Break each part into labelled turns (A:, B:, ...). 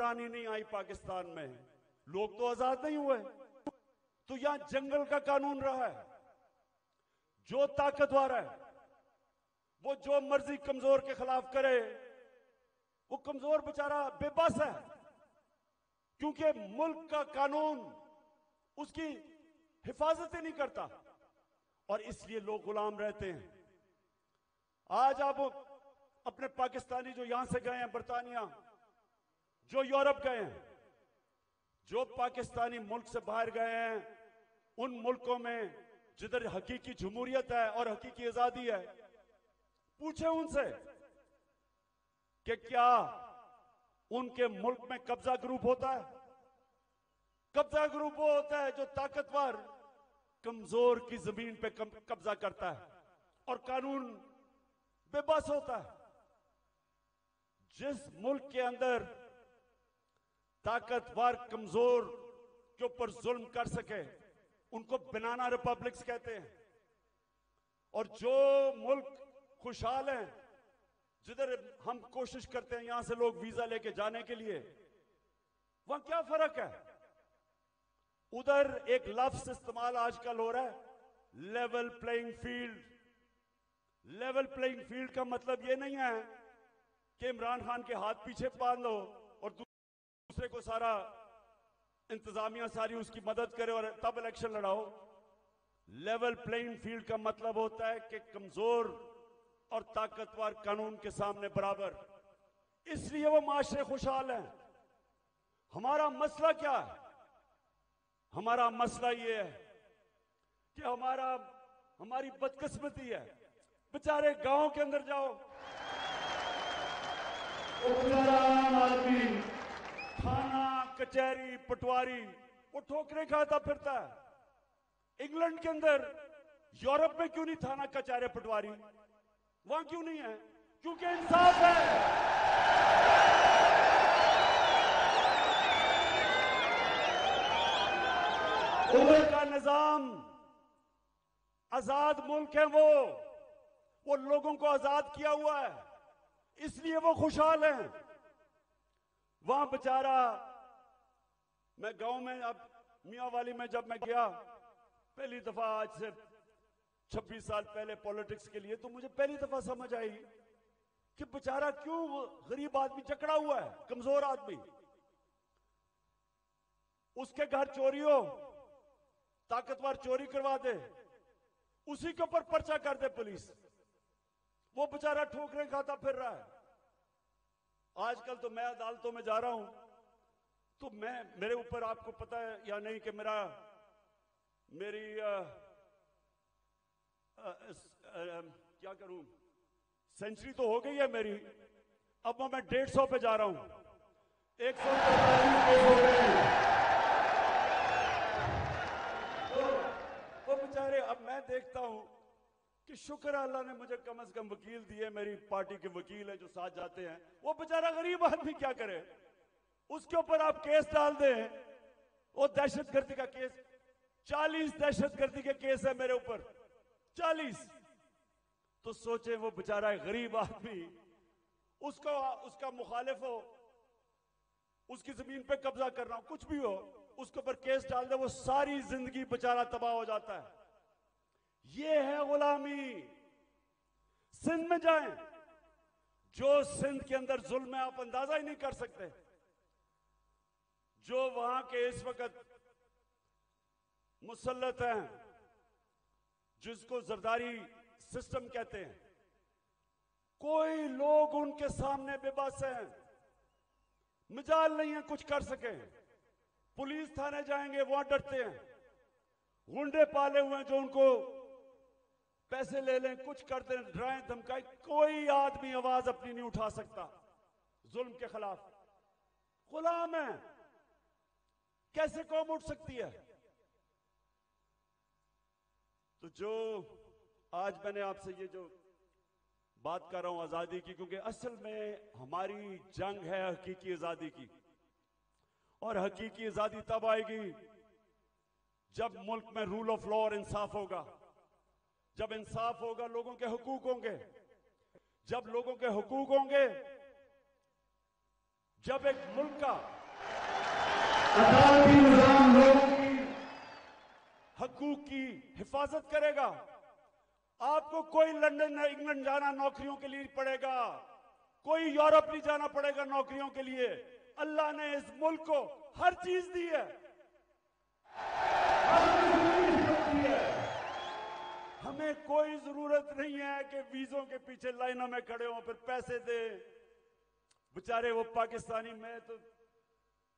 A: हुक्मरानी नहीं आई पाकिस्तान में, लोग तो आजाद नहीं हुए। तो यहां जंगल का कानून रहा है। जो ताकतवर है वो जो मर्जी कमजोर के खिलाफ करे, वो कमजोर बेचारा बेबस है, क्योंकि मुल्क का कानून उसकी हिफाजत ही नहीं करता, और इसलिए लोग गुलाम रहते हैं। आज आप अपने पाकिस्तानी जो यहां से गए हैं बरतानिया, जो यूरोप गए हैं, जो पाकिस्तानी मुल्क से बाहर गए हैं, उन मुल्कों में जिधर हकीकी जमहूरियत है और हकीकी आजादी है, पूछे उनसे कि क्या उनके मुल्क में कब्जा ग्रुप होता है? कब्जा ग्रुप वो होता है जो ताकतवर कमजोर की जमीन पे कब्जा करता है, और कानून बेबस होता है। जिस मुल्क के अंदर ताकतवर कमजोर के ऊपर जुल्म कर सके, उनको बनाना रिपब्लिक्स कहते हैं। और जो मुल्क खुशहाल हैं, जिधर हम कोशिश करते हैं यहां से लोग वीजा लेके जाने के लिए, वहां क्या फर्क है? उधर एक लफ्ज इस्तेमाल आजकल हो रहा है, level playing field. Level playing field का मतलब यह नहीं है कि इमरान खान के हाथ पीछे बांध लो और दूसरे को सारा इंतजामिया सारी उसकी मदद करे और तब इलेक्शन लड़ाओ। लेवल प्लेइंग फील्ड का मतलब होता है कि कमजोर और ताकतवर कानून के सामने बराबर। इसलिए वो माशरे खुशहाल हैं। हमारा मसला क्या है? हमारा मसला ये है कि हमारी बदकिस्मती है। बेचारे गांव के अंदर जाओ, आम आदमी थाना कचहरी पटवारी वो ठोकरे खाता फिरता है। इंग्लैंड के अंदर, यूरोप में क्यों नहीं थाना कचहरी पटवारी? वहां क्यों नहीं है? क्योंकि इंसाफ है। उधर का निजाम आजाद मुल्क है, वो लोगों को आजाद किया हुआ है, इसलिए वो खुशहाल हैं। वहां बेचारा, मैं गांव में, अब मियांवाली में जब मैं गया पहली दफा आज से 26 साल पहले पॉलिटिक्स के लिए, तो मुझे पहली दफा समझ आई कि बेचारा क्यों गरीब आदमी जकड़ा हुआ है, कमजोर आदमी। उसके घर चोरी हो, ताकतवर चोरी करवा दे, उसी के ऊपर पर्चा कर दे पुलिस, वो बेचारा ठोकरें खाता फिर रहा है। आजकल तो मैं अदालतों में जा रहा हूं, तो मेरे ऊपर, आपको पता है या नहीं कि मेरी क्या करूं, सेंचुरी तो हो गई है मेरी, अब मैं 150 पे जा रहा हूं। 145 हो गए। वो बेचारे, अब मैं देखता हूं कि शुक्र अल्लाह ने मुझे कम से कम वकील दिए, मेरी पार्टी के वकील हैं जो साथ जाते हैं। वो बेचारा गरीब आदमी क्या करे? उसके ऊपर आप केस डाल दें, वो दहशतगर्दी का केस, 40 दहशतगर्दी के केस है मेरे ऊपर, 40। तो सोचे वो बेचारा गरीब आदमी, उसका मुखालिफ हो, उसकी जमीन पे कब्जा कर रहा हूं, कुछ भी हो, उसके ऊपर केस डाल दे, वो सारी जिंदगी बेचारा तबाह हो जाता है। ये है गुलामी। सिंध में जाएं, जो सिंध के अंदर जुल्म है आप अंदाजा ही नहीं कर सकते। जो वहां के इस वक्त मुसल्लत हैं, जिसको जरदारी सिस्टम कहते हैं, कोई लोग उनके सामने बेबस हैं, मिजाल नहीं है कुछ कर सके। पुलिस थाने जाएंगे, वहां डरते हैं, गुंडे पाले हुए हैं जो उनको पैसे ले लें, कुछ कर दें, डराएं धमकाएं, कोई आदमी आवाज अपनी नहीं उठा सकता जुल्म के खिलाफ। गुलाम है, कैसे कौम उठ सकती है? तो जो आज मैंने आपसे ये जो बात कर रहा हूं आजादी की, क्योंकि असल में हमारी जंग है हकीकी आजादी की, और हकीकी आजादी तब आएगी जब मुल्क में रूल ऑफ लॉ और इंसाफ होगा। जब इंसाफ होगा, लोगों के हुकूक होंगे। जब लोगों के हुकूक होंगे, जब एक मुल्क का
B: अदालती निजाम लोगों की
A: हकूक की हिफाजत करेगा, आपको कोई लंदन या इंग्लैंड जाना नौकरियों के लिए पड़ेगा, कोई यूरोप नहीं जाना पड़ेगा नौकरियों के लिए। अल्लाह ने इस मुल्क को हर चीज दी है, हमें कोई जरूरत नहीं है कि वीजों के पीछे लाइनों में खड़े हों, फिर पैसे दे। बेचारे वो पाकिस्तानी, मैं तो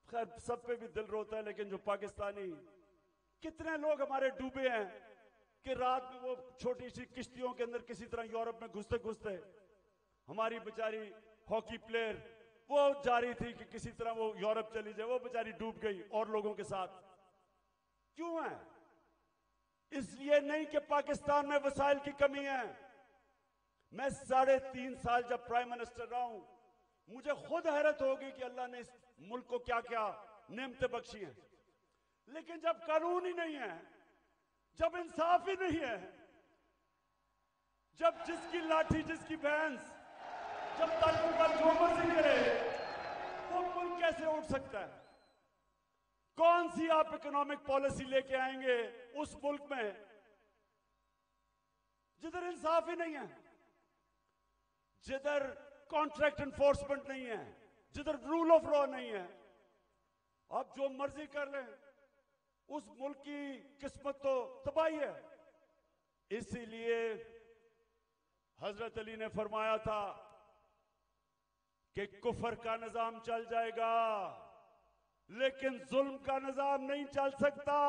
A: खैर सब पे भी दिल रोता है, लेकिन जो पाकिस्तानी, कितने लोग हमारे डूबे हैं कि रात में वो छोटी सी किश्तियों के अंदर किसी तरह यूरोप में घुसते घुसते, हमारी बेचारी हॉकी प्लेयर वो जा रही थी कि किसी तरह वो यूरोप चली जाए, वो बेचारी डूब गई और लोगों के साथ। क्यों है? इसलिए नहीं कि पाकिस्तान में वसाइल की कमी है। मैं 3.5 साल जब प्राइम मिनिस्टर रहा हूं, मुझे खुद हैरत होगी कि अल्लाह ने इस मुल्क को क्या क्या नेमतें बख्शी हैं। लेकिन जब कानून ही नहीं है, जब इंसाफ ही नहीं है, जब जिसकी लाठी जिसकी भैंस, जब ताकतवर जो मर्जी करे, वो मुल्क कैसे उठ सकता है? कौन सी आप इकोनॉमिक पॉलिसी लेके आएंगे उस मुल्क में जिधर इंसाफ ही नहीं है, जिधर कॉन्ट्रैक्ट एनफोर्समेंट नहीं है, जिधर रूल ऑफ लॉ नहीं है? आप जो मर्जी कर लें, उस मुल्क की किस्मत तो तबाही है। इसीलिए हजरत अली ने फरमाया था कि कुफर का निजाम चल जाएगा, लेकिन जुल्म का निजाम नहीं चल सकता।